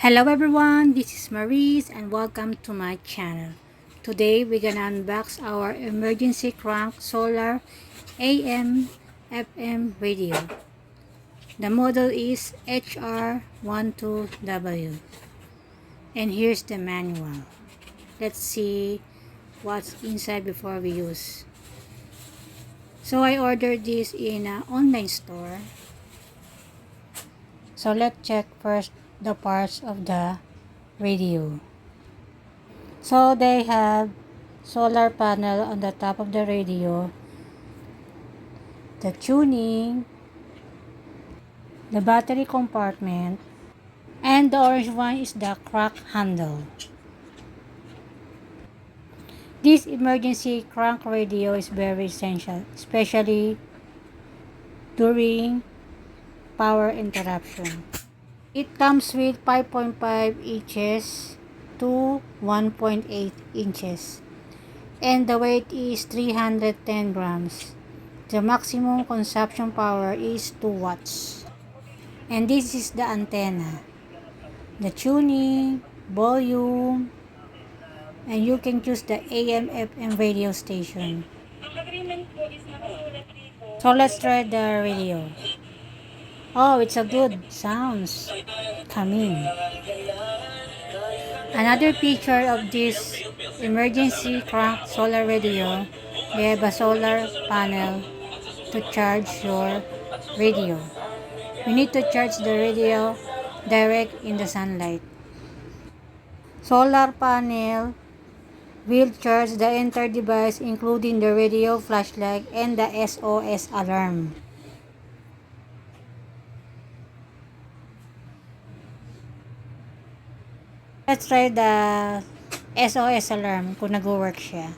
Hello everyone, this is Maurice and welcome to my channel. Today we're gonna unbox our emergency crank solar AM FM radio. The model is HR12W. And here's the manual. Let's see what's inside before we use. So I ordered this in an online store. So let's check first the parts of the radio. So they have solar panel on the top of the radio, the tuning, the battery compartment, and the orange one is the crank handle. This emergency crank radio is very essential, especially during power interruption. It comes with 5.5 inches to 1.8 inches and the weight is 310 grams. The maximum consumption power is 2 watts. And this is the antenna, the tuning, volume, and you can choose the AM FM radio station. So let's try the radio. Oh, it's a good sounds coming. Another feature of this emergency crank solar radio, they have a solar panel to charge your radio. You need to charge the radio direct in the sunlight. Solar panel will charge the entire device including the radio, flashlight, and the SOS alarm. Let's try the SOS alarm kung nag-work siya.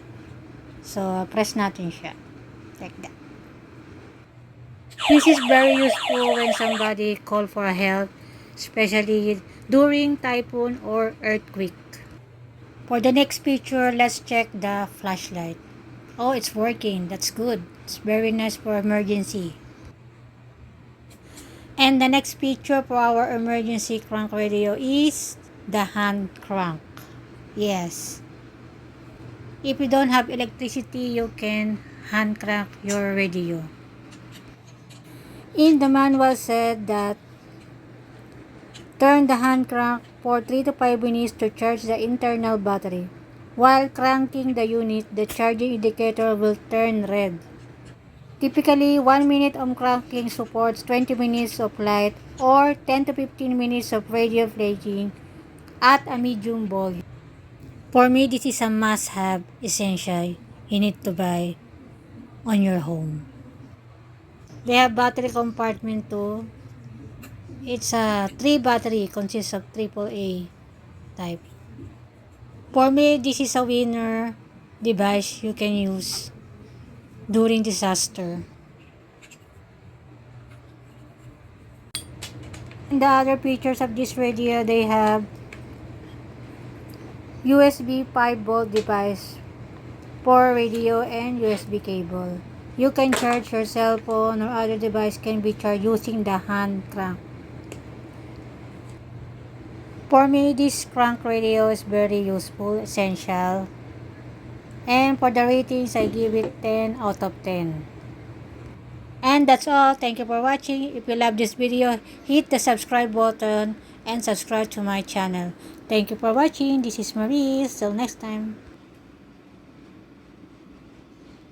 So, press natin siya. Like that. This is very useful when somebody call for help, especially during typhoon or earthquake. For the next picture, let's check the flashlight. Oh, it's working. That's good. It's very nice for emergency. And the next picture for our emergency crank radio is the hand crank. Yes, if you don't have electricity, you can hand crank your radio. In the manual said that turn the hand crank for 3 to 5 minutes to charge the internal battery. While cranking the unit, the charging indicator will turn red. Typically, 1 minute of cranking supports 20 minutes of light or 10 to 15 minutes of radio flashing at a medium volume. For me, this is a must-have essential you need to buy on your home. They have battery compartment too. It's a 3 battery, consists of AAA type. For me, this is a winner device you can use during disaster. And the other features of this radio, they have USB 5-volt device for radio and USB cable. You can charge your cell phone or other device can be charged using the hand crank. For me, this crank radio is very useful, essential. And for the ratings, I give it 10 out of 10. And that's all. Thank you for watching. If you love this video, hit the subscribe button and subscribe to my channel. Thank you for watching. This is Maurice. Till next time.